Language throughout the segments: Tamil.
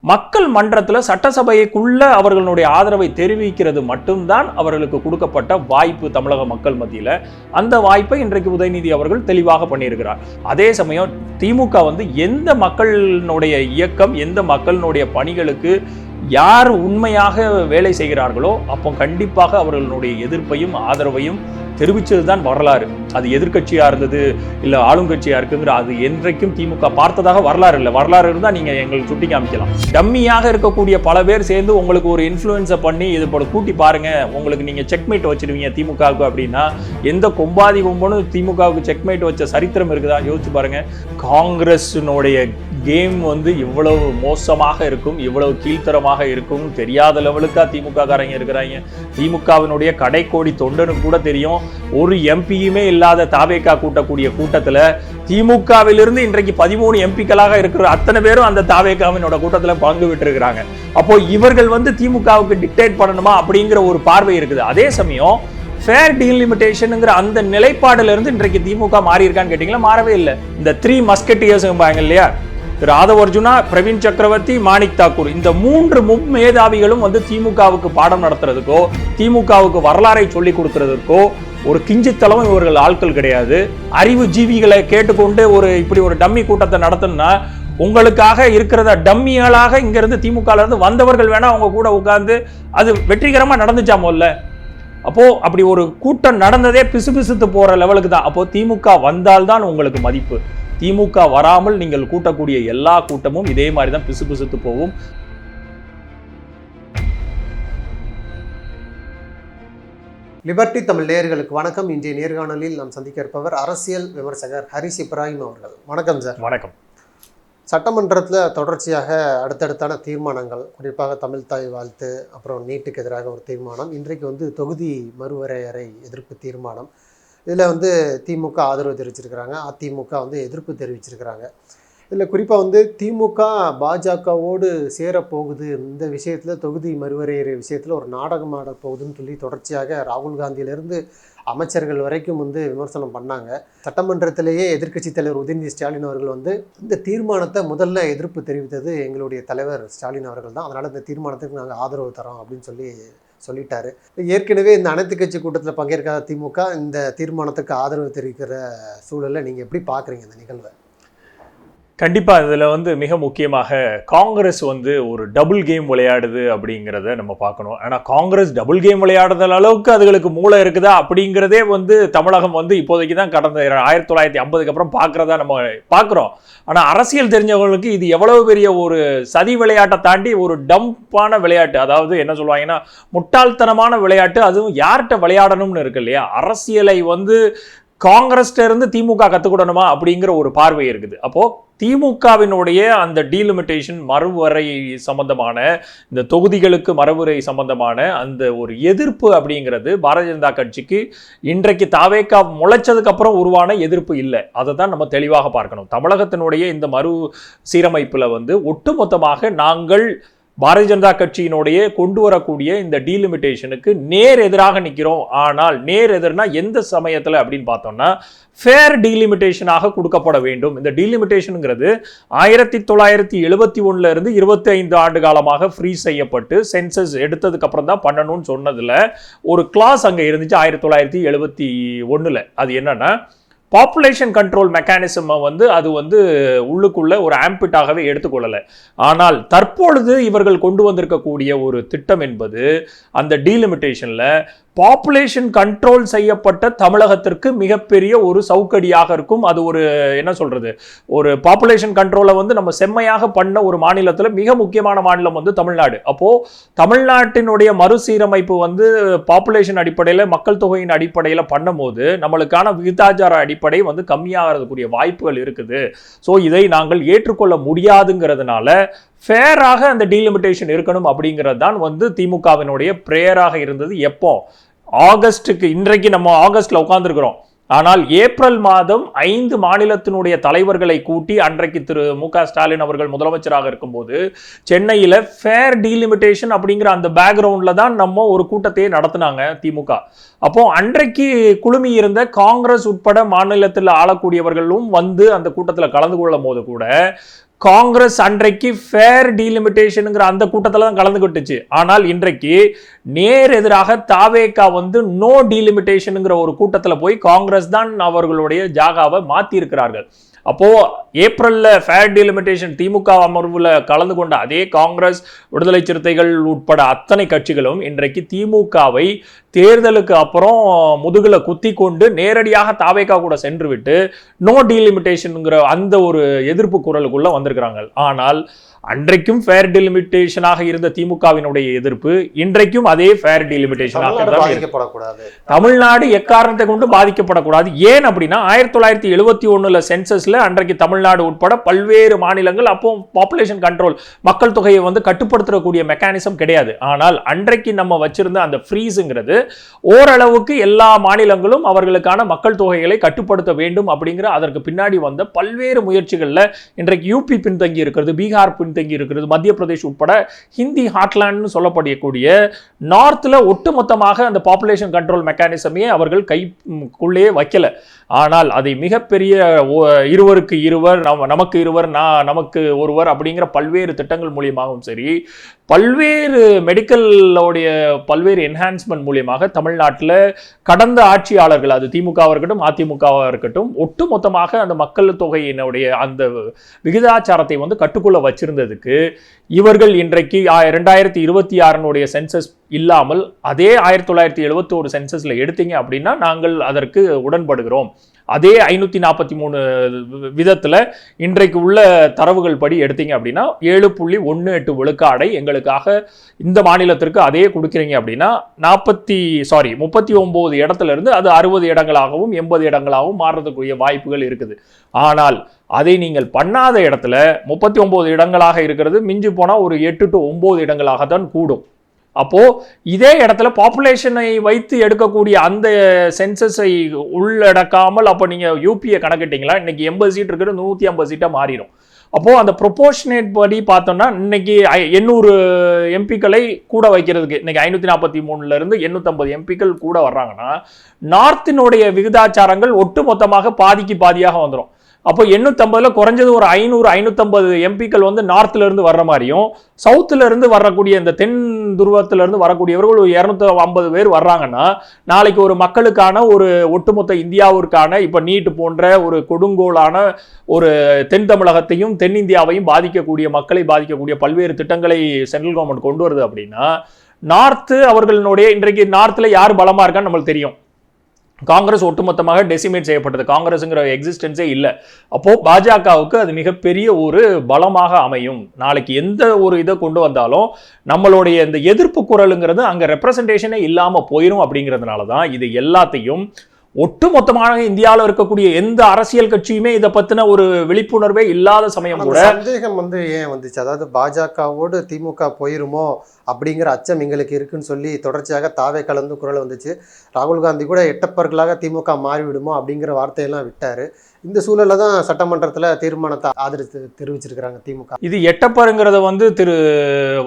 மக்கள் மன்றத்தில் சட்டசபைக்குள்ள அவர்களுடைய ஆதரவை தெரிவிக்கிறது மட்டும்தான் அவர்களுக்கு கொடுக்கப்பட்ட வாய்ப்பு தமிழக மக்கள் மத்தியில். அந்த வாய்ப்பை இன்றைக்கு உதயநிதி அவர்கள் தெளிவாக பண்ணியிருக்கிறார். அதே சமயம் திமுக எந்த மக்களினுடைய இயக்கம், எந்த மக்களினுடைய பணிகளுக்கு யார் உண்மையாக வேலை செய்கிறார்களோ அப்போ கண்டிப்பாக அவர்களுடைய எதிர்ப்பையும் ஆதரவையும் தெரிவிச்சது தான் வரலாறு. அது எதிர்கட்சியா இருந்தது இல்ல ஆளுங்கட்சியா இருக்குங்கிற அது என்றைக்கும் திமுக பார்த்ததாக வரலாறு இல்லை. வரலாறு இருந்தா நீங்க எங்களுக்கு சுட்டி காமிக்கலாம். டம்மியாக இருக்கக்கூடிய பல பேர் சேர்ந்து உங்களுக்கு ஒரு இன்ஃப்ளூயன்ஸை பண்ணி இது போல கூட்டி பாருங்க, உங்களுக்கு நீங்க செக்மேட் வச்சிருவீங்க திமுகவுக்கு அப்படின்னா, எந்த கொம்பாதி கொம்பனும் திமுகவுக்கு செக்மேட் வச்ச சரித்திரம் இருக்குதா? யோசிச்சு பாருங்க. காங்கிரஸினுடைய கேம் இவ்வளவு மோசமாக இருக்கும், இவ்வளவு கீழ்த்தரமாக இருக்கும் தெரியாத லெவலுக்கா திமுக காரங்க இருக்கிறாங்க. திமுகவினுடைய கடைக்கோடி தொண்டனுக்கு கூட தெரியும், ஒரு எம்பியுமே இல்லாத தாவேகா கூட்டக்கூடிய கூட்டத்துல திமுகவிலிருந்து இன்றைக்கு 13 எம்பிக்களாக இருக்கிற அத்தனை பேரும் அந்த தாவேகாவினோட கூட்டத்துல பங்கு விட்டு இருக்கிறாங்க. அப்போ இவர்கள் திமுகவுக்கு டிக்டேட் பண்ணணுமா அப்படிங்கிற ஒரு பார்வை இருக்குது. அதே சமயம் ஃபேர் டீலிமிட்டேஷனுங்கிற அந்த நிலைப்பாடுல இருந்து இன்றைக்கு திமுக மாறி இருக்கான்னு கேட்டீங்களா? மாறவே இல்லை. இந்த 3 மஸ்கெட்டியர்ஸ் இல்லையா, ராதவ் அர்ஜுனா, பிரவீன் சக்கரவர்த்தி, மாணிக் தாக்கூர், இந்த 3 மும்மேதாவிகளும் திமுகவுக்கு பாடம் நடத்துறதுக்கோ திமுகவுக்கு வரலாறை சொல்லிக் கொடுக்கறதுக்கோ ஒரு கிஞ்சித்தளவும் இவர்கள் ஆட்கள் கிடையாது. அறிவு ஜீவிகளை கேட்டுக்கொண்டு இப்படி ஒரு டம்மி கூட்டத்தை நடத்தணும்னா உங்களுக்காக இருக்கிறத டம்மிகளாக இங்க இருந்து திமுக இருந்து வந்தவர்கள் வேணா அவங்க கூட உட்கார்ந்து அது வெற்றிகரமா நடந்துச்சாமோல்ல. அப்போ அப்படி ஒரு கூட்டம் நடந்ததே பிசுபிசுத்து போற லெவலுக்கு தான். அப்போ திமுக வந்தால்தான் உங்களுக்கு மதிப்பு. திமுக வராமல் நீங்கள் கூட்டக்கூடிய எல்லா கூட்டமும் இதே மாதிரி தான் பிசுபிசுத்து போகும். லிபர்டி தமிழ் நேயர்களுக்கு வணக்கம். இன்றைய நேர்காணலில் நாம் சந்திக்க இருப்பவர் அரசியல் விமர்சகர் ஹரிஸ் இப்ராஹிம் அவர்கள். வணக்கம் சார். வணக்கம். சட்டமன்றத்தில் தொடர்ச்சியாக அடுத்தடுத்தான தீர்மானங்கள், குறிப்பாக தமிழ் தாய் வாழ்த்து, அப்புறம் நீட்டுக்கு எதிராக ஒரு தீர்மானம், இன்றைக்கு தொகுதி மறுவரையறை எதிர்ப்பு தீர்மானம், இதில் திமுக ஆதரவு தெரிவிச்சிருக்கிறாங்க, அதிமுக எதிர்ப்பு தெரிவிச்சிருக்கிறாங்க. இதில் குறிப்பாக திமுக பாஜகவோடு சேரப்போகுது, இந்த விஷயத்தில் தொகுதி மறுவரையறை விஷயத்தில் ஒரு நாடகம் ஆட போகுதுன்னு சொல்லி தொடர்ச்சியாக ராகுல் காந்தியிலேருந்து அமைச்சர்கள் வரைக்கும் விமர்சனம் பண்ணாங்க. சட்டமன்றத்திலேயே எதிர்க்கட்சி தலைவர் உதயநிதி ஸ்டாலின் அவர்கள் இந்த தீர்மானத்தை முதல்ல எதிர்ப்பு தெரிவித்தது எங்களுடைய தலைவர் ஸ்டாலின் அவர்கள் தான், அதனால் இந்த தீர்மானத்துக்கு நாங்கள் ஆதரவு தரோம் அப்படின்னு சொல்லிட்டாரு. ஏற்கனவே இந்த அனைத்து கட்சி கூட்டத்தில் பங்கேற்காத திமுக இந்த தீர்மானத்துக்கு ஆதரவு தெரிவிக்கிற சூழலை நீங்கள் எப்படி பார்க்குறீங்க இந்த நிகழ்வை? கண்டிப்பா இதுல மிக முக்கியமாக காங்கிரஸ் ஒரு டபுள் கேம் விளையாடுது அப்படிங்கிறத நம்ம பார்க்கணும். ஆனா காங்கிரஸ் டபுள் கேம் விளையாடுற அளவுக்கு அதுகளுக்கு மூளை இருக்குதா அப்படிங்கிறதே தமிழகம் இப்போதைக்கு தான் கடந்த 1950க்கு அப்புறம் பார்க்கறதா நம்ம பார்க்குறோம். ஆனா அரசியல் தெரிஞ்சவங்களுக்கு இது எவ்வளவு பெரிய ஒரு சதி விளையாட்டை தாண்டி ஒரு டம்பான விளையாட்டு, அதாவது என்ன சொல்லுவாங்கன்னா முட்டாள்தனமான விளையாட்டு, அதுவும் யார்கிட்ட விளையாடணும்னு இருக்கு இல்லையா. அரசியலை காங்கிரஸ்ல இருந்து திமுக கத்துக்கிடணுமா அப்படிங்கிற ஒரு பார்வை இருக்குது. அப்போ திமுகவினுடைய அந்த டீலிமிட்டேஷன் மறுவரை சம்பந்தமான, இந்த தொகுதிகளுக்கு மறுவரை சம்பந்தமான அந்த ஒரு எதிர்ப்பு அப்படிங்கிறது பாரதிய ஜனதா கட்சிக்கு இன்றைக்கு தாவேகா முளைச்சதுக்கு அப்புறம் உருவான எதிர்ப்பு இல்லை. அதை தான் நம்ம தெளிவாக பார்க்கணும். தமிழகத்தினுடைய இந்த மறு சீரமைப்புல ஒட்டுமொத்தமாக நாங்கள் பாரதிய ஜனதா கட்சியினுடைய கொண்டு வரக்கூடிய இந்த டீலிமிட்டேஷனுக்கு நேர் எதிராக நிற்கிறோம். ஆனால் நேர் எதிர்னா எந்த சமயத்தில் அப்படின்னு பார்த்தோம்னா ஃபேர் டீலிமிட்டேஷனாக கொடுக்கப்பட வேண்டும். இந்த டீலிமிட்டேஷனுங்கிறது 1971 இருந்து 25 ஆண்டு காலமாக ஃப்ரீ செய்யப்பட்டு சென்சஸ் எடுத்ததுக்கு அப்புறம் தான் பண்ணணும்னு சொன்னதுல ஒரு கிளாஸ் அங்கே இருந்துச்சு 1971. அது என்னன்னா பாப்புலேஷன் கண்ட்ரோல் மெக்கானிசம் அது உள்ளுக்குள்ள ஒரு ஆம்பிட்டாகவே எடுத்துக்கொள்ளலை. ஆனால் தற்பொழுது இவர்கள் கொண்டு வந்திருக்கக்கூடிய ஒரு திட்டம் என்பது அந்த டீலிமிட்டேஷன்ல பாப்புலேஷன் கண்ட்ரோல் செய்யப்பட்ட தமிழகத்திற்கு மிகப்பெரிய ஒரு சவுக்கடியாக இருக்கும். அது ஒரு என்ன சொல்றது, ஒரு பாப்புலேஷன் கண்ட்ரோலை நம்ம செம்மையாக பண்ண ஒரு மாநிலத்தில் மிக முக்கியமான மாநிலம் தமிழ்நாடு. அப்போ தமிழ்நாட்டினுடைய மறுசீரமைப்பு பாப்புலேஷன் அடிப்படையில், மக்கள் தொகையின் அடிப்படையில் பண்ணும்போது நம்மளுக்கான விகிதாச்சார அடிப்படை கம்மியாகிறதுக்குரிய வாய்ப்புகள் இருக்குது. ஸோ இதை நாங்கள் ஏற்றுக்கொள்ள முடியாதுங்கிறதுனால ஃபேராக அந்த டீலிமிட்டேஷன் இருக்கணும் அப்படிங்கிறது தான் திமுகவினுடைய பிரேயராக இருந்தது. எப்போ ஆகஸ்டுக்கு, இன்றைக்கு நம்ம ஆகஸ்ட்ல உட்கார்ந்துருக்கிறோம், ஆனால் ஏப்ரல் மாதம் 5 மாநிலத்தினுடைய தலைவர்களை கூட்டி அன்றைக்கு திரு மு.க. ஸ்டாலின் அவர்கள் முதலமைச்சராக இருக்கும்போது சென்னையில் ஃபேர் டீலிமிட்டேஷன் அப்படிங்கிற அந்த பேக்ரவுண்ட்ல தான் நம்ம ஒரு கூட்டத்தையே நடத்தினாங்க திமுக. அப்போ அன்றைக்கு குழுமி இருந்த காங்கிரஸ் உட்பட மாநிலத்தில் ஆளக்கூடியவர்களும் அந்த கூட்டத்தில் கலந்து கொள்ளும் போது கூட காங்கிரஸ் அன்றைக்கு ஃபேர் டீலிமிட்டேஷனுங்கிற அந்த கூட்டத்தில் தான் கலந்துக்கிட்டுச்சு. ஆனால் இன்றைக்கு நேர் எதிராக தாவேகா வந்து நோ டீலிமிட்டேஷனுங்கிற ஒரு கூட்டத்தில் போய் காங்கிரஸ் தான் அவர்களுடைய ஜாகாவை மாற்றி இருக்கிறார்கள். அப்போ ஏப்ரல்ல ஃபேர் டீலிமிட்டேஷன் திமுக அமர்வுல கலந்து கொண்ட அதே காங்கிரஸ், விடுதலை சிறுத்தைகள் உட்பட அத்தனை கட்சிகளும் இன்றைக்கு திமுகவை தேர்தலுக்கு அப்புறம் முதுகுல குத்தி கொண்டு நேரடியாக தாவேகா கூட சென்று விட்டு நோ டீலிமிட்டேஷனுங்கிற அந்த ஒரு எதிர்ப்பு குரலுக்குள்ள வந்திருக்கிறாங்க. ஆனால் அன்றைக்கும் ஃபேர் டீலிமிட்டேஷனாக இருந்த திமுகவினுடைய எதிர்ப்பு இன்றைக்கும் அதே ஃபேர் டீலிமிட்டேஷனாக பாதிக்கப்படக்கூடாது. தமிழ்நாடு எக்காரணத்தை கொண்டு பாதிக்கப்படக்கூடாது. ஏன் அப்படின்னா 1971 சென்சஸ்ல அன்றைக்கு தமிழ்நாடு உட்பட பல்வேறு மாநிலங்கள் அப்போ பாப்புலேஷன் கண்ட்ரோல் மக்கள் தொகையை வந்து கட்டுப்படுத்தக்கூடிய மெக்கானிசம் கிடையாது. ஆனால் அன்றைக்கு நம்ம வச்சிருந்த அந்த ஃப்ரீஸுங்கிறது ஓரளவுக்கு எல்லா மாநிலங்களும் அவர்களுக்கான மக்கள் தொகைகளை கட்டுப்படுத்த வேண்டும் அப்படிங்கிற அதற்கு பின்னாடி வந்த பல்வேறு முயற்சிகள்ல இன்றைக்கு யூபி பின்தங்கி இருக்கிறது, பீகார் பின்தங்கி இருக்கிறது, மத்திய பிரதேஷ் உட்பட ஹிந்தி ஹாட்லாண்ட் சொல்லப்படக்கூடிய நார்த்ல ஒட்டுமொத்தமாக அந்த பாப்புலேஷன் கண்ட்ரோல் மெக்கானிசமே அவர்கள் கைக்குள்ளே வைக்கல. ஆனால் அதை மிகப்பெரிய இருவருக்கு இருவர், நமக்கு இருவர், நமக்கு ஒருவர் அப்படிங்கிற பல்வேறு திட்டங்கள் மூலியமாகவும் சரி, பல்வேறு மெடிக்கலோடைய பல்வேறு என்ஹான்ஸ்மெண்ட் மூலியமாக தமிழ்நாட்டில் கடந்த ஆட்சியாளர்கள், அது திமுகவாக இருக்கட்டும் அதிமுகவாக இருக்கட்டும், ஒட்டுமொத்தமாக அந்த மக்கள் தொகையினுடைய அந்த விகிதாச்சாரத்தை வந்து கட்டுக்குள்ள வச்சிருந்ததுக்கு இவர்கள் இன்றைக்கு 2026 சென்சஸ் இல்லாமல் அதே 1971 சென்சஸ்ல எடுத்தீங்க அப்படின்னா நாங்கள் அதற்கு உடன்படுகிறோம். அதே 543 விதத்துல இன்றைக்கு உள்ள தரவுகள் படி எடுத்தீங்க அப்படின்னா 7.18 விழுக்காடை எங்களுக்காக இந்த மாநிலத்திற்கு அதே கொடுக்குறீங்க அப்படின்னா 39 இடத்துல இருந்து அது 60 இடங்களாகவும் 80 இடங்களாகவும் மாறுறதுக்குரிய வாய்ப்புகள் இருக்குது. ஆனால் அதை நீங்கள் பண்ணாத இடத்துல 39 இடங்களாக இருக்கிறது மிஞ்சி போனா ஒரு 8 to 9 இடங்களாகத்தான் கூடும். அப்போ இதே இடத்துல பாப்புலேஷனை வைத்து எடுக்கக்கூடிய அந்த சென்சஸை உள்ளடக்காமல் அப்போ நீங்க யூபியை கணக்கிட்டீங்களா, இன்னைக்கு 80 சீட் இருக்கிறது 150 சீட்டா மாறிடும். அப்போ அந்த ப்ரொபோர்ஷனேட் படி பார்த்தோம்னா இன்னைக்கு 800 எம்பிக்களை கூட வைக்கிறதுக்கு இன்னைக்கு 543 இருந்து 850 எம்பிக்கள் கூட வர்றாங்கன்னா நார்த்தினுடைய விகிதாச்சாரங்கள் ஒட்டு மொத்தமாக பாதிக்கு பாதியாக வந்துடும். அப்போ 850 குறைஞ்சது ஒரு 550 எம்பிக்கள் வந்து நார்த்ல இருந்து வர்ற மாதிரியும், சவுத்துல இருந்து வரக்கூடிய இந்த தென் துருவத்துல இருந்து வரக்கூடியவர்கள் ஒரு 250 பேர் வர்றாங்கன்னா நாளைக்கு ஒரு மக்களுக்கான ஒரு ஒட்டுமொத்த இந்தியாவிற்கான இப்ப நீட் போன்ற ஒரு கொடுங்கோலான ஒரு தென் தமிழகத்தையும் தென்னிந்தியாவையும் பாதிக்கக்கூடிய மக்களை பாதிக்கக்கூடிய பல்வேறு திட்டங்களை சென்ட்ரல் கவர்மெண்ட் கொண்டு வருது அப்படின்னா நார்த் அவர்களுடைய இன்றைக்கு நார்த்ல யார் பலமா இருக்கான்னு நம்மளுக்கு தெரியும். காங்கிரஸ் ஒட்டுமொத்தமாக டெசிமேட் செய்யப்பட்டது, காங்கிரஸ்ங்கிற எக்ஸிஸ்டன்ஸே இல்லை. அப்போ பாஜகவுக்கு அது மிகப்பெரிய ஒரு பலமாக அமையும். நாளைக்கு எந்த ஒரு இதை கொண்டு வந்தாலும் நம்மளுடைய இந்த எதிர்ப்பு குரலுங்கிறது அங்கே ரெப்ரசன்டேஷனே இல்லாமல் போயிடும். அப்படிங்கிறதுனால தான் இது எல்லாத்தையும் ஒட்டுமொத்தமாக இந்தியாவில் இருக்கக்கூடிய எந்த அரசியல் கட்சியுமே இதை பத்தின ஒரு விழிப்புணர்வே இல்லாத சமயம் கூட சந்தேகம் வந்து ஏன் வந்துச்சு, அதாவது பாஜகவோடு திமுக போயிருமோ அப்படிங்கிற அச்சம் எங்களுக்கு இருக்குன்னு சொல்லி தொடர்ச்சியாக தாவே கலந்து குரல் வந்துச்சு. ராகுல் காந்தி கூட எட்டப்பர்களாக திமுக மாறிவிடுமோ அப்படிங்கிற வார்த்தையெல்லாம் விட்டாரு. இந்த சூழல்ல தான் சட்டமன்றத்தில் தீர்மானத்தை ஆதரித்து தெரிவிச்சிருக்கிறாங்க திமுக. இது எட்டப்பருங்கிறத வந்து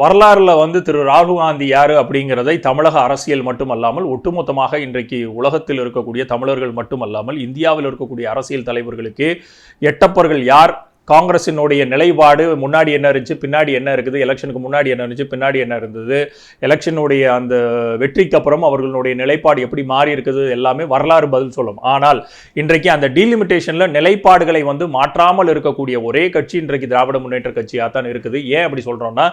வரலாறுல வந்து திரு ராகுல் காந்தி யாரு அப்படிங்கிறதை தமிழக அரசியல் மட்டுமல்லாமல் ஒட்டுமொத்தமாக இன்றைக்கு உலகத்தில் இருக்கக்கூடிய தமிழர்கள் மட்டுமல்லாமல் இந்தியாவில் இருக்கக்கூடிய அரசியல் தலைவர்களுக்கு எட்டப்பர்கள் யார், காங்கிரசினுடைய நிலைப்பாடு முன்னாடி என்ன இருந்துச்சு, பின்னாடி என்ன இருக்குது, எலெக்ஷனுக்கு முன்னாடி என்ன இருந்துச்சு, பின்னாடி என்ன இருந்தது, எலெக்ஷனுடைய அந்த வெற்றிக்கு அப்புறம் அவர்களுடைய நிலைப்பாடு எப்படி மாறி இருக்குது, எல்லாமே வரலாறு பதில் சொல்லும். ஆனால் இன்றைக்கு அந்த டீலிமிட்டேஷன்ல நிலைப்பாடுகளை வந்து மாற்றாமல் இருக்கக்கூடிய ஒரே கட்சி இன்றைக்கு திராவிட முன்னேற்ற கட்சியாக தான் இருக்குது. ஏன் அப்படி சொல்றோம்னா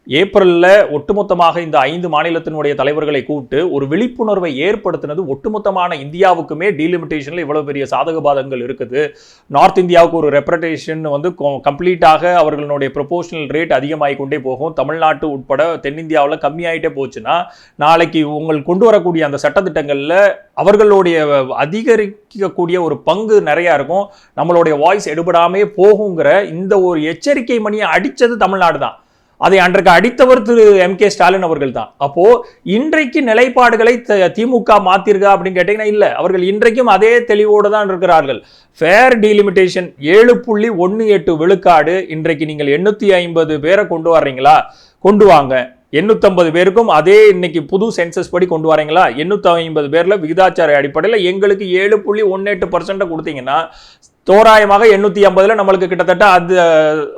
ஏப்ரல்ல ஒட்டுமொத்தமாக இந்த 5 மாநிலத்தினுடைய தலைவர்களை கூப்பிட்டு ஒரு விழிப்புணர்வை ஏற்படுத்தினது ஒட்டுமொத்தமான இந்தியாவுக்குமே டீலிமிட்டேஷன்ல இவ்வளவு பெரிய சாதக பாதகங்கள் இருக்குது. நார்த் இந்தியாவுக்கு ஒரு ரெப்ரசன்டேஷன் வந்து கம்ப்ளீட்டாக அவர்களுடைய ப்ரொபோஷனல் ரேட் அதிகமாகி கொண்டே போகும். தமிழ்நாட்டு உட்பட தென்னிந்தியாவில் கம்மியாயிட்டே போச்சுன்னா நாளைக்கு உங்கள் கொண்டு வரக்கூடிய அந்த சட்டத்திட்டங்கள்ல அவர்களுடைய அதிகரிக்கக்கூடிய ஒரு பங்கு நிறைய இருக்கும். நம்மளுடைய வாய்ஸ் எடுபடாமே போகுங்கிற இந்த ஒரு எச்சரிக்கை மணியை அடித்தது தமிழ்நாடு தான். அதை அன்றைக்கு அடித்தவர் திரு MK ஸ்டாலின் அவர்கள் தான். அப்போ இன்றைக்கு நிலைப்பாடுகளை திமுக மாத்திருக்கா அப்படின்னு கேட்டீங்கன்னா இல்ல, அவர்கள் இன்றைக்கும் அதே தெளிவோடு தான் இருக்கிறார்கள். ஃபேர் டீலிமிட்டேஷன் 7.18 விழுக்காடு. இன்றைக்கு நீங்கள் 850 பேரை கொண்டு வர்றீங்களா, கொண்டு வாங்க. 850 பேருக்கும் அதே இன்னைக்கு புது சென்சஸ் படி கொண்டு வரீங்களா, 850 பேர்ல விகிதாச்சார அடிப்படையில் எங்களுக்கு 7.18% கொடுத்தீங்கன்னா தோராயமாக 850 நம்மளுக்கு கிட்டத்தட்ட அது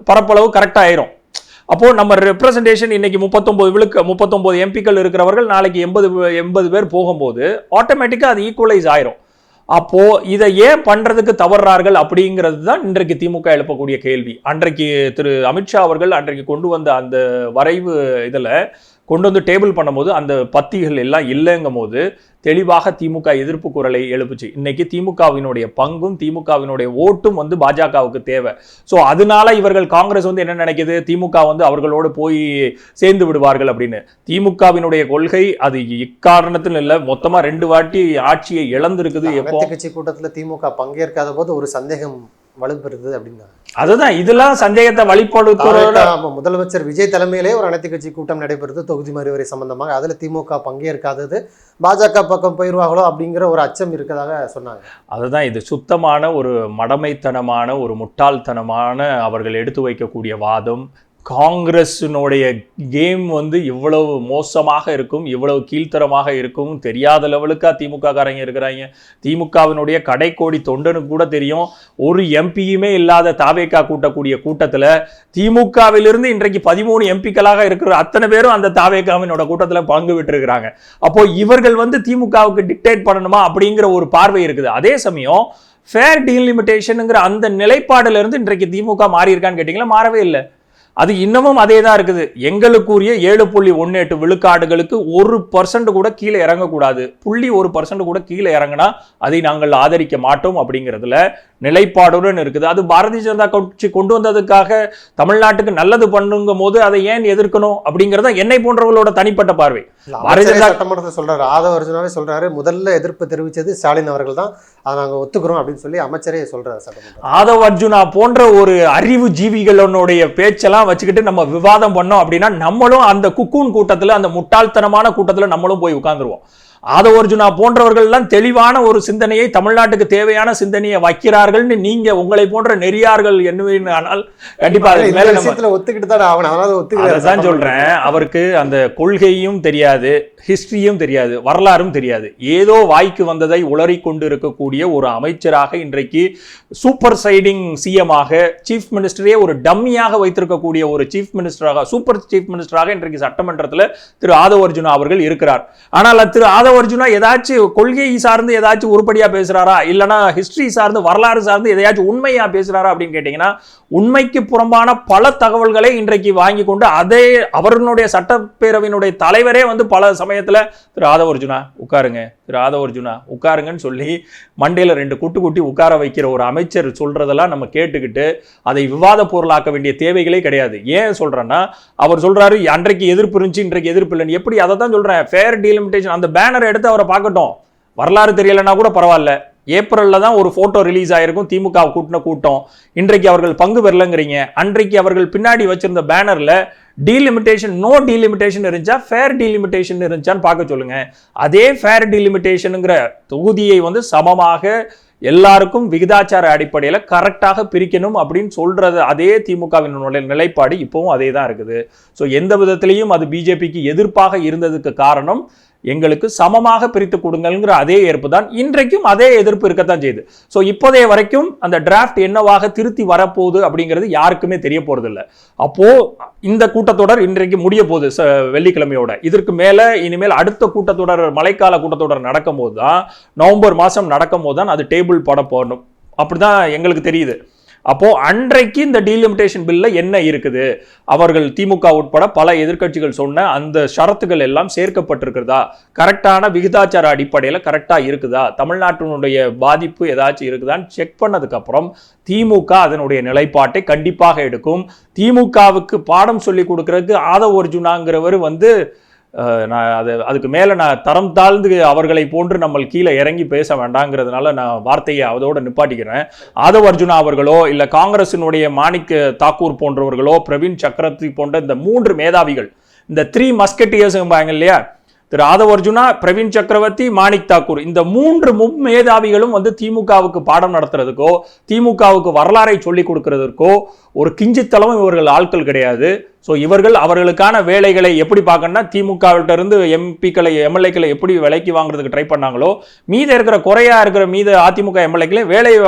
பரப்பளவு கரெக்டா ஆயிரும். அப்போ நம்ம ரெப்ரசன்டேஷன் இன்னைக்கு 39 எம்பிக்கள் இருக்கிறவர்கள் நாளைக்கு 80 பேர் போகும்போது ஆட்டோமேட்டிக்கா அது ஈக்குவலைஸ் ஆயிரும். அப்போ இதை ஏன் பண்றதுக்கு தவறார்கள் அப்படிங்கிறது தான் இன்றைக்கு திமுக எழுப்பக்கூடிய கேள்வி. அன்றைக்கு திரு அமித்ஷா அவர்கள் அன்றைக்கு கொண்டு வந்த அந்த வரைவு இதுல கொண்டு வந்து டேபிள் பண்ணும்போது அந்த பத்திகள் எல்லாம் இல்லைங்கும் போது தெளிவாக திமுக எதிர்ப்பு குரலை எழுப்புச்சு. இன்னைக்கு திமுகவினுடைய பங்கும் திமுகவினுடைய ஓட்டும் வந்து பாஜகவுக்கு தேவை. ஸோ அதனால இவர்கள் காங்கிரஸ் வந்து என்ன நினைக்குது, திமுக வந்து அவர்களோடு போய் சேர்ந்து விடுவார்கள் அப்படின்னு. திமுகவினுடைய கொள்கை அது இக்காரணத்தில் இல்லை, மொத்தமா 2 வாட்டி ஆட்சியை இழந்திருக்குது. எப்போ கட்சி கூட்டத்தில் திமுக பங்கேற்காத போது ஒரு சந்தேகம் வலுப்பெறுது அப்படின்னா அதுதான் இதெல்லாம் சந்தேகத்தை வழிபடுத்துற முதலமைச்சர் விஜய் தலைமையிலே ஒரு அனைத்து கட்சி கூட்டம் நடைபெறுது தொகுதி மறுவரை சம்பந்தமாக. அதுல திமுக பங்கேற்காதது பாஜக பக்கம் போயிருவாங்களோ அப்படிங்கிற ஒரு அச்சம் இருக்கதாக சொன்னாங்க. அதுதான் இது சுத்தமான ஒரு மடமைத்தனமான ஒரு முட்டாள்தனமான அவர்கள் எடுத்து வைக்கக்கூடிய வாதம். காங்கிரஸினுடைய கேம் வந்து இவ்வளவு மோசமாக இருக்கும், இவ்வளவு கீழ்த்தரமாக இருக்கும் தெரியாத லெவலுக்கா திமுக காரங்க இருக்கிறாங்க. திமுகவினுடைய கடைக்கோடி தொண்டனுக்கு கூட தெரியும், ஒரு எம்பியுமே இல்லாத தாவேகா கூட்டக்கூடிய கூட்டத்தில் திமுகவிலிருந்து இன்றைக்கு 13 எம்பிக்களாக இருக்கிற அத்தனை பேரும் அந்த தாவேகாவினோட கூட்டத்தில் பங்கு விட்டுருக்கிறாங்க. அப்போ இவர்கள் வந்து திமுகவுக்கு டிக்டேட் பண்ணணுமா அப்படிங்கிற ஒரு பார்வை இருக்குது. அதே சமயம் ஃபேர் டீலிமிட்டேஷனுங்கிற அந்த நிலைப்பாடுல இருந்து இன்றைக்கு திமுக மாறி இருக்கான்னு கேட்டீங்களா, மாறவே இல்லை. அது இன்னமும் அதே தான் இருக்குது. எங்களுக்குரிய 7.18 விழுக்காடுகளுக்கு 1% கூட கீழே இறங்கக்கூடாது, 0.1% கூட கீழே இறங்கினா அதை நாங்கள் ஆதரிக்க மாட்டோம் அப்படிங்கிறதுல நிலைப்பாடுடன் இருக்குது. அது பாரதிய ஜனதா கட்சி கொண்டு வந்ததுக்காக தமிழ்நாட்டுக்கு நல்லது பண்ணுங்கும் போது அதை ஏன் எதிர்க்கணும் அப்படிங்கிறத என்னை போன்றவர்களோட தனிப்பட்ட பார்வை. பாரதிய ஜனதா சட்டமன்றத்தை சொல்றாரு, ஆதவ அர்ஜுனாவே சொல்றாரு, முதல்ல எதிர்ப்பு தெரிவித்தது ஸ்டாலின் அவர்கள் தான், அதை நாங்கள் ஒத்துக்கிறோம் அப்படின்னு சொல்லி அமைச்சரே சொல்றாரு சட்டமன்றம். ஆதவ அர்ஜுனா போன்ற ஒரு அறிவு ஜீவிகளுடைய பேச்செல்லாம் வச்சுக்கிட்டு நம்ம விவாதம் பண்ணோம் அப்படின்னா நம்மளும் அந்த குக்கூன் கூட்டத்தில், அந்த முட்டாள்தனமான கூட்டத்தில் நம்மளும் போய் உட்கார்ந்துருவோம். ஆதவ அர்ஜுனா போன்றவர்கள் எல்லாம் தெளிவான ஒரு சிந்தனையை, தமிழ்நாட்டுக்கு தேவையான சிந்தனையை வைக்கிறார்கள்னு நீங்க உங்களை போன்ற நெறியார்கள் என்னவேனால் கண்டிப்பா ஒத்துக்கிட்டு தான் ஆகணும். அதான் சொல்றேன், அவருக்கு அந்த கொள்கையும் தெரியாது, ஹிஸ்டரியும் தெரியாது, வரலாறும் தெரியாது. ஏதோ வாய்க்கு வந்ததை உளறி கொண்டு இருக்கக்கூடிய ஒரு அமைச்சராக இன்றைக்கு சூப்பர் சைடிங் சிஎமாக, சீஃப் மினிஸ்டரே ஒரு டம்மியாக வைத்திருக்கக்கூடிய ஒரு சீஃப் மினிஸ்டராக, சூப்பர் சீஃப் மினிஸ்டராக இன்றைக்கு சட்டமன்றத்தில் திரு ஆதவ அர்ஜுனா அவர்கள் இருக்கிறார். ஆனால் திரு ஆதவ அர்ஜுனா ஏதாச்சும் கொள்கை சார்ந்து ஏதாச்சும் உருப்படியா பேசுறாரா, இல்லனா ஹிஸ்டரி சார்ந்து வரலாறு சார்ந்து எதையாச்சும் உண்மையா பேசுறாரா அப்படின்னு கேட்டீங்கன்னா, உண்மைக்கு புறம்பான பல தகவல்களை இன்றைக்கு வாங்கி கொண்டு அதே அவர்களுடைய சட்டப்பேரவையினுடைய தலைவரே வந்து பல சமயத்துல திரு ஆதவ அர்ஜுனா உட்காருங்க, திரு ஆதவ அர்ஜுனா உட்காருங்கன்னு சொல்லி மண்டையில 2 குட்டி உட்கார வைக்கிற ஒரு அமைச்சர் சொல்றதெல்லாம் நம்ம கேட்டுக்கிட்டு அதை விவாத பொருளாக்க வேண்டிய தேவைகளே கிடையாது. ஏன் சொல்றேன்னா, அவர் சொல்றாரு அன்றைக்கு எதிர்ப்பு இருந்துச்சு இன்றைக்கு எதிர்ப்பு இல்லைன்னு. எப்படி? அதை தான் சொல்றேன், ஃபேர் டீலிமிட்டேஷன் அந்த பேனர் எடுத்து அவரை பார்க்கட்டும், வரலாறு தெரியலன்னா கூட பரவாயில்ல. ஏப்ரல்ல தான் ஒரு போட்டோ ரிலீஸ் ஆயிருக்கும், திமுக கூட்டின கூட்டம். இன்றைக்கு அவர்கள் பங்கு பெறலங்கிறீங்க. அன்றைக்கு அவர்கள் பின்னாடி வச்சிருந்த பேனர்ல டீலிமிட்டேஷன், நோ டீலிமிட்டேஷன் இருந்துச்சா, ஃபேர் டீலிமிட்டேஷன் இருந்துச்சான்னு பார்க்க சொல்லுங்க. அதே ஃபேர் டீலிமிட்டேஷனுங்கிற தொகுதியை வந்து சமமாக எல்லாருக்கும் விகிதாச்சார அடிப்படையில் கரெக்டாக பிரிக்கணும் அப்படின்னு சொல்றது அதே திமுகவினுடைய நிலைப்பாடு இப்பவும் அதே தான் இருக்குது. ஸோ எந்த விதத்திலையும் அது பிஜேபிக்கு எதிர்ப்பாக இருந்ததுக்கு காரணம் எங்களுக்கு சமமாக பிரித்து கொடுங்கள்ங்கிற அதே ஏற்பு தான். இன்றைக்கும் அதே எதிர்ப்பு இருக்கத்தான் செய்யுது. ஸோ இப்போதைய வரைக்கும் அந்த டிராஃப்ட் என்னவாக திருத்தி வரப்போகுது அப்படிங்கிறது யாருக்குமே தெரிய போறது இல்லை. அப்போ இந்த கூட்டத்தொடர் இன்றைக்கு முடிய போகுது வெள்ளிக்கிழமையோட. இதற்கு மேல இனிமேல் அடுத்த கூட்டத்தொடர், மழைக்கால கூட்டத்தொடர் நடக்கும் போது தான், நவம்பர் மாதம் நடக்கும் போது தான் அது டேபிள் போட போடணும். அப்படிதான் எங்களுக்கு தெரியுது. அப்போ அன்றைக்கு இந்த டீலிமிட்டேஷன் பில்ல என்ன இருக்குது, அவர்கள் திமுக உட்பட பல எதிர்க்கட்சிகள் சொன்ன அந்த ஷரத்துகள் எல்லாம் சேர்க்கப்பட்டிருக்கிறதா, கரெக்டான விகிதாச்சார அடிப்படையில் கரெக்டா இருக்குதா, தமிழ்நாட்டினுடைய பாதிப்பு ஏதாச்சும் இருக்குதான்னு செக் பண்ணதுக்கு அப்புறம் திமுக அதனுடைய நிலைப்பாட்டை கண்டிப்பாக எடுக்கும். திமுகவுக்கு பாடம் சொல்லி கொடுக்கறதுக்கு ஆதவ அர்ஜுனாங்கிறவர் வந்து நான் அதுக்கு மேலே நான் தரம் தாழ்ந்து அவர்களை போன்று நம்ம கீழே இறங்கி பேச வேண்டாங்கிறதுனால நான் வார்த்தையை அதோட நிப்பாட்டிக்கிறேன். ஆதவ அர்ஜுனா அவர்களோ இல்லை காங்கிரசினுடைய மாணிக்க தாக்கூர் போன்றவர்களோ, பிரவீன் சக்கரவர்த்தி போன்ற இந்த 3 மேதாவிகள், இந்த 3 மஸ்கெட்டியர்ஸ் இல்லையா, திரு ஆதவ் அர்ஜுனா, பிரவீன் சக்கரவர்த்தி, மாணிக் தாக்கூர், இந்த 3 மும்மேதாவிகளும் வந்து திமுகவுக்கு பாடம் நடத்துறதுக்கோ திமுகவுக்கு வரலாறை சொல்லிக் கொடுக்கறதற்கோ ஒரு கிஞ்சித்தளவும் இவர்கள் ஆட்கள் கிடையாது. ஸோ இவர்கள் அவர்களுக்கான வேலைகளை எப்படி பார்க்கணும்னா, திமுகவிட்ட இருந்து எம்பிக்களை எம்எல்ஏக்களை எப்படி விலைக்கு வாங்குறதுக்கு ட்ரை பண்ணாங்களோ, மீத இருக்கிற குறையா இருக்கிற அதிமுக எம்எல்ஏக்களை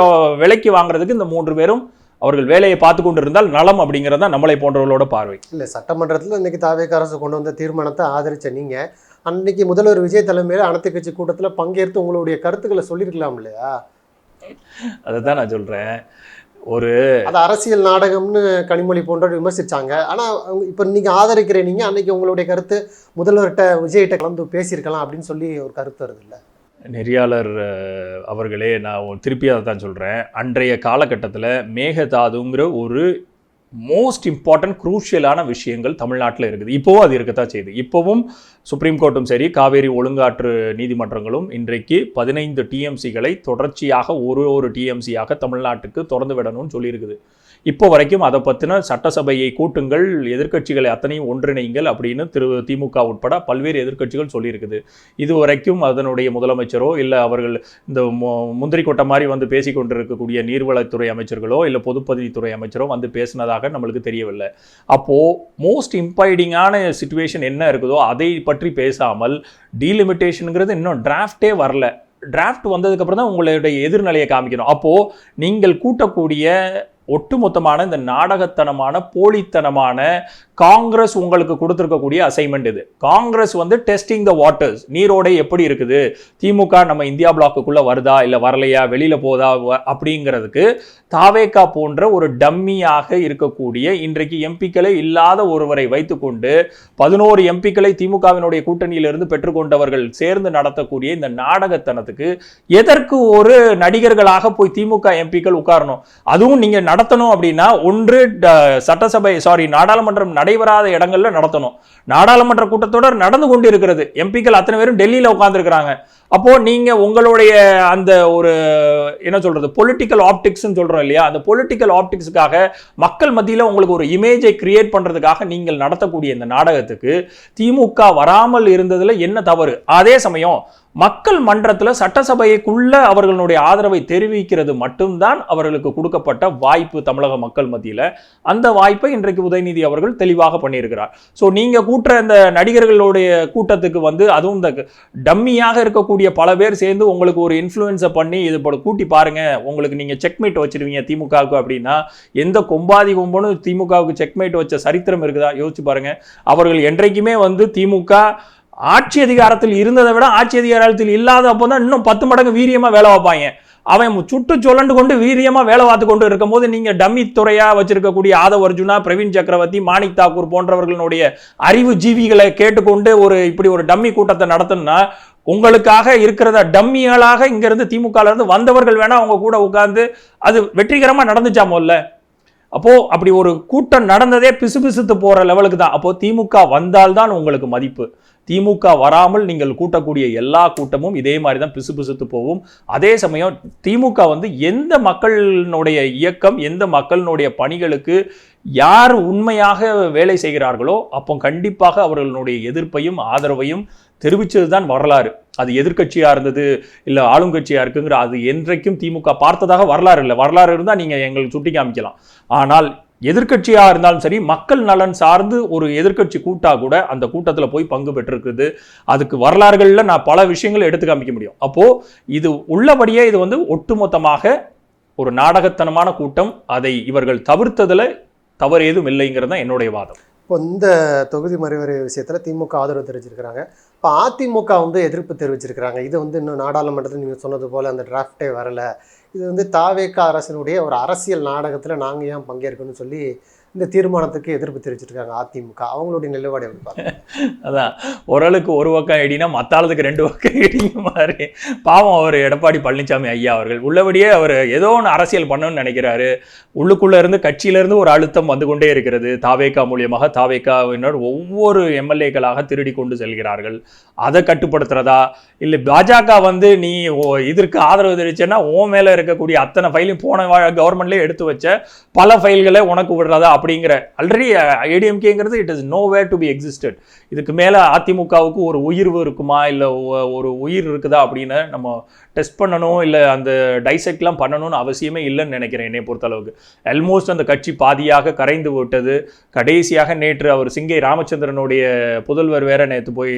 விலைக்கு வாங்குறதுக்கு இந்த 3 பேரும் அவர்கள் வேலையை பார்த்து கொண்டு இருந்தால் நலம் அப்படிங்கிறது தான் நம்மளை போன்றவர்களோட பார்வை. இல்லை, சட்டமன்றத்தில் இன்னைக்கு தாவேக அரசு கொண்டு வந்த தீர்மானத்தை ஆதரிச்ச நீங்கள் அன்னைக்கு முதல்வர் விஜய் தலைமையில் அனைத்து கட்சி கூட்டத்தில் பங்கேற்று உங்களுடைய கருத்துக்களை சொல்லியிருக்கலாம் இல்லையா? அதை தான் நான் சொல்கிறேன். அது அரசியல் நாடகம்னு கனிமொழி போன்றவர் விமர்சிச்சாங்க. ஆனால் இப்போ நீங்கள் ஆதரிக்கிற நீங்கள் அன்னைக்கு உங்களுடைய கருத்து முதல்வர்கிட்ட விஜய்கிட்ட கலந்து பேசியிருக்கலாம் அப்படின்னு சொல்லி ஒரு கருத்து வருது இல்லை? நெறியாளர் அவர்களே, நான் திருப்பி அதை தான் சொல்கிறேன். அன்றைய காலகட்டத்தில் மேகதாதுங்கிற ஒரு மோஸ்ட் இம்பார்ட்டன்ட் குரூஷியலான விஷயங்கள் தமிழ்நாட்டில் இருக்குது. இப்போவும் அது இருக்கத்தான் செய்யுது. இப்போவும் சுப்ரீம் கோர்ட்டும் சரி, காவேரி ஒழுங்காற்று நீதிமன்றங்களும் இன்றைக்கு 15 டிஎம்சிகளை தொடர்ச்சியாக ஒரு டிஎம்சியாக தமிழ்நாட்டுக்கு திறந்து விடணும்னு சொல்லியிருக்குது. இப்போ வரைக்கும் அதை பற்றின சட்டசபையை கூட்டுங்கள், எதிர்க்கட்சிகளை அத்தனையும் ஒன்றிணைங்கள் அப்படின்னு திமுக உட்பட பல்வேறு எதிர்க்கட்சிகள் சொல்லியிருக்குது. இது வரைக்கும் அதனுடைய முதலமைச்சரோ இல்லை அவர்கள் இந்த முந்திரி கொட்டை மாதிரி வந்து பேசி கொண்டிருக்கக்கூடிய நீர்வளத்துறை அமைச்சர்களோ இல்லை பொதுப்பதிவுத்துறை அமைச்சரோ வந்து பேசினதாக நம்மளுக்கு தெரியவில்லை. அப்போது மோஸ்ட் இம்பைடிங்கான சிச்சுவேஷன் என்ன இருக்குதோ அதை பற்றி பேசாமல் டீலிமிட்டேஷனுங்கிறது இன்னும் டிராஃப்டே வரல. டிராஃப்ட் வந்ததுக்கப்புறம் தான் உங்களுடைய எதிர்நிலையை காமிக்கணும். அப்போது நீங்கள் கூட்டக்கூடிய ஒட்டுமொத்தமான இந்த நாடகத்தனமான போலித்தனமான காங்கிரஸ் உங்களுக்கு கொடுத்துருக்கக்கூடிய அசைன்மெண்ட் இது. காங்கிரஸ் வந்து டெஸ்டிங் த வாட்டர்ஸ், நீரோடை எப்படி இருக்குது, திமுக நம்ம இந்தியா பிளாக்குக்குள்ளே வருதா இல்லை வரலையா, வெளியில் போதா அப்படிங்கிறதுக்கு தாவேகா போன்ற ஒரு டம்மியாக இருக்கக்கூடிய இன்றைக்கு எம்பிக்களே இல்லாத ஒருவரை வைத்துக்கொண்டு 11 எம்பிக்களை திமுகவினுடைய கூட்டணியிலிருந்து பெற்றுக்கொண்டவர்கள் சேர்ந்து நடத்தக்கூடிய இந்த நாடகத்தனத்துக்கு எதற்கு ஒரு நடிகர்களாக போய் திமுக எம்பிக்கள் உட்காரணும்? அதுவும் நீங்கள் நடத்தணும் அப்படின்னா ஒன்று நாடாளுமன்றம் நடைபெறாத இடங்கள்ல நடத்தணும். நாடாளுமன்ற கூட்டத்தொடர் நடந்து கொண்டு இருக்கிறது, எம்பிக்கள் அத்தனை பேரும் டெல்லியில உட்கார்ந்து இருக்கிறாங்க. அப்போ நீங்க உங்களுடைய அந்த ஒரு என்ன சொல்றது பொலிட்டிக்கல் ஆப்டிக்ஸ் சொல்றோம் இல்லையா, அந்த பொலிட்டிக்கல் ஆப்டிக்ஸுக்காக மக்கள் மத்தியில் உங்களுக்கு ஒரு இமேஜை கிரியேட் பண்றதுக்காக நீங்கள் நடத்தக்கூடிய இந்த நாடகத்துக்கு திமுக வராமல் இருந்ததுல என்ன தவறு? அதே சமயம் மக்கள் மன்றத்தில் சட்டசபைக்குள்ள அவர்களுடைய ஆதரவை தெரிவிக்கிறது மட்டும்தான் அவர்களுக்கு கொடுக்கப்பட்ட வாய்ப்பு தமிழக மக்கள் மத்தியில். அந்த வாய்ப்பை இன்றைக்கு உதயநிதி அவர்கள் தெளிவாக பண்ணியிருக்கிறார். ஸோ நீங்க கூட்டுற இந்த நடிகர்களுடைய கூட்டத்துக்கு வந்து அதுவும் இந்த டம்மியாக இருக்கக்கூடிய பல பேர் சேர்ந்து உங்களுக்கு ஒரு இன்ஃப்ளூயன்ஸை பண்ணி இது போல கூட்டி பாருங்க, உங்களுக்கு நீங்க செக்மேட் வச்சிருவீங்க திமுகவுக்கு அப்படின்னா, எந்த கொம்பாதி கொம்பனும் திமுகவுக்கு செக்மேட் வச்ச சரித்திரம் இருக்குதா? யோசிச்சு பாருங்க. அவர்கள் என்றைக்குமே வந்து திமுக ஆட்சி அதிகாரத்தில் இருந்ததை விட ஆட்சி அதிகாரத்தில் இல்லாத அப்போதான் இன்னும் 10 மடங்கு வீரியமா வேலை வைப்பாங்க. அவன் சுட்டு சொல்லண்டு கொண்டு வீரியமா வேலை பார்த்து கொண்டு இருக்கும் போது நீங்க டம்மி துறையா வச்சிருக்கக்கூடிய ஆதவ் அர்ஜுனா, பிரவீன் சக்கரவர்த்தி, மாணிக் தாக்கூர் போன்றவர்களுடைய அறிவு ஜீவிகளை கேட்டுக்கொண்டு இப்படி ஒரு டம்மி கூட்டத்தை நடத்தணும்னா, உங்களுக்காக இருக்கிறத டம்மிகளாக இங்க இருந்து திமுக இருந்து வந்தவர்கள் வேணா அவங்க கூட உட்கார்ந்து அது வெற்றிகரமா நடந்துச்சாமோல்ல. அப்போ அப்படி ஒரு கூட்டம் நடந்ததே பிசுபிசுத்து போற லெவலுக்கு தான். அப்போ திமுக வந்தால்தான் உங்களுக்கு மதிப்பு. திமுக வராமல் நீங்கள் கூட்டக்கூடிய எல்லா கூட்டமும் இதே மாதிரி தான் பிசுபிசுத்து போகும். அதே சமயம் திமுக வந்து எந்த மக்களினுடைய இயக்கம், எந்த மக்களினுடைய பணிகளுக்கு யார் உண்மையாக வேலை செய்கிறார்களோ அப்போ கண்டிப்பாக அவர்களுடைய எதிர்ப்பையும் ஆதரவையும் தெரிவித்ததுதான் வரலாறு. அது எதிர்கட்சியா இருந்தது இல்லை ஆளுங்கட்சியா இருக்குங்கிற அது என்றைக்கும் திமுக பார்த்ததாக வரலாறு இல்லை. வரலாறு இருந்தால் நீங்கள் எங்களுக்கு சுட்டி காமிக்கலாம். ஆனால் எதிர்கட்சியா இருந்தாலும் சரி, மக்கள் நலன் சார்ந்து ஒரு எதிர்கட்சி கூட்டா கூட அந்த கூட்டத்தில் போய் பங்கு பெற்றிருக்குது. அதுக்கு வரலாறுகளில் நான் பல விஷயங்கள் எடுத்து காமிக்க முடியும். அப்போ இது உள்ளபடியே இது வந்து ஒட்டுமொத்தமாக ஒரு நாடகத்தனமான கூட்டம். அதை இவர்கள் தவிர்த்ததுல தவறு ஏதும் இல்லைங்கிறது தான் என்னுடைய வாதம். இப்போ இந்த தொகுதி மறுவரை விஷயத்தில் திமுக ஆதரவு தெரிவிச்சிருக்கிறாங்க. இப்போ அதிமுக வந்து எதிர்ப்பு தெரிவிச்சிருக்கிறாங்க. இது வந்து இன்னும் நாடாளுமன்றத்தில் நீங்கள் சொன்னது போல் அந்த டிராஃப்டே வரலை, இது வந்து தாவேக அரசினுடைய ஒரு அரசியல் நாடகத்தில் நாங்கள் ஏன் பங்கேற்கணும்னு சொல்லி இந்த தீர்மானத்துக்கு எதிர்ப்பு தெரிவிச்சிருக்காங்க அதிமுக. அவங்களுடைய நிலைப்பாடு எப்படி பார்க்க? அதான் ஓரளவுக்கு ஒரு பக்கம் இடினா மத்தாளத்துக்கு 2 பக்கம் இடிங்க மாதிரி பாவம் அவர் எடப்பாடி பழனிசாமி ஐயா அவர்கள் உள்ளபடியே அவர் ஏதோ ஒன்று அரசியல் பண்ணணும்னு நினைக்கிறாரு. உள்ளுக்குள்ளே இருந்து கட்சியிலேருந்து ஒரு அழுத்தம் வந்து கொண்டே இருக்கிறது. தாவேகா மூலியமாக தாவேகாவினர் ஒவ்வொரு எம்எல்ஏக்களாக திருடி கொண்டு செல்கிறார்கள். அதை கட்டுப்படுத்துறதா இல்லை பாஜக வந்து நீ இதற்கு ஆதரவு தெரிவிச்சேன்னா உன் மேலே இருக்கக்கூடிய அத்தனை ஃபைலையும் போன கவர்மெண்ட்லேயே எடுத்து வச்ச பல ஃபைல்களை உனக்கு விடுறதா அப்படிங்கிற ஆல்ரெடி ஏடிஎம்கேங்கிறது it is nowhere to be existed. இதுக்கு மேலே அதிமுகவுக்கு ஒரு உயிர்வு இருக்குமா இல்லை ஒரு உயிர் இருக்குதா அப்படின்னு நம்ம டெஸ்ட் பண்ணணும் இல்லை அந்த டைசெக்ட்லாம் பண்ணணும்னு அவசியமே இல்லைன்னு நினைக்கிறேன். என்னை பொறுத்தளவுக்கு ஆல்மோஸ்ட் அந்த கட்சி பாதியாக கரைந்து விட்டது. கடைசியாக நேற்று அவர் சிங்கை ராமச்சந்திரனுடைய புதல்வர் வேற நேற்று போய்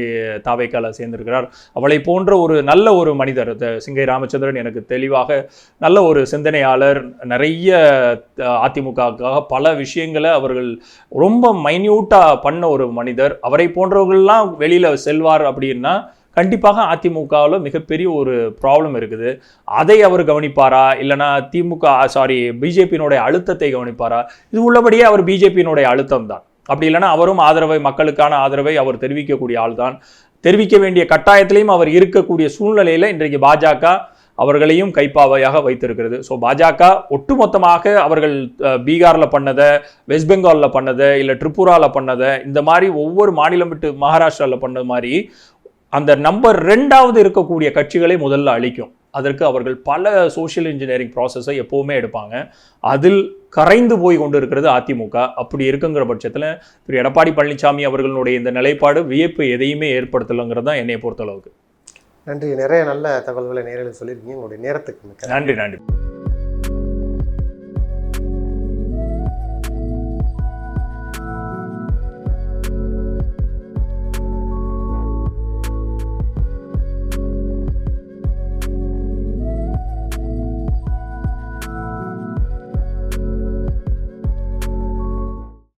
தாவேக்கால சேர்ந்திருக்கிறார். அவளை போன்ற ஒரு நல்ல ஒரு மனிதர் சிங்கை ராமச்சந்திரன் எனக்கு தெளிவாக நல்ல ஒரு சிந்தனையாளர். நிறைய அதிமுகவுக்காக பல விஷயங்களை அவர்கள் ரொம்ப மைன்யூட்டாக பண்ண ஒரு மனிதர். அவரை போன்றவர்கள்லாம் வெளியில் செல்வார் அப்படின்னா கண்டிப்பாக அதிமுகவில் மிகப்பெரிய ஒரு ப்ராப்ளம் இருக்குது. அதை அவர் கவனிப்பாரா இல்லைனா பிஜேபியினுடைய அழுத்தத்தை கவனிப்பாரா? இது உள்ளபடியே அவர் பிஜேபியினுடைய அழுத்தம் தான். அப்படி இல்லைனா அவரும் ஆதரவை, மக்களுக்கான ஆதரவை அவர் தெரிவிக்கக்கூடிய ஆள் தான். தெரிவிக்க வேண்டிய கட்டாயத்திலையும் அவர் இருக்கக்கூடிய சூழ்நிலையில் இன்றைக்கு பாஜக அவர்களையும் கைப்பாவையாக வைத்திருக்கிறது. ஸோ பாஜக ஒட்டுமொத்தமாக அவர்கள் பீகாரில் பண்ணதை, வெஸ்ட் பெங்காலில் பண்ணதை, இல்லை திரிபுராவில் பண்ணதை, இந்த மாதிரி ஒவ்வொரு மாநிலம் விட்டு மகாராஷ்டிராவில் பண்ண மாதிரி அந்த நம்பர் 2வது இருக்கக்கூடிய கட்சிகளை முதல்ல அழிக்கும். அதற்கு அவர்கள் பல சோஷியல் இன்ஜினியரிங் ப்ராசஸை எப்போவுமே எடுப்பாங்க. அதில் கரைந்து போய் கொண்டு இருக்கிறது அதிமுக. அப்படி இருக்குங்கிற பட்சத்தில் திரு எடப்பாடி பழனிசாமி அவர்களுடைய இந்த நிலைப்பாடு வியப்பு எதையுமே ஏற்படுத்தலைங்கிறது தான் என்னை பொறுத்தளவுக்கு. நன்றி. நிறைய நல்ல தகவல்களை நேரில் சொல்லியிருக்கீங்க. உங்களுடைய நேரத்துக்கு நன்றி.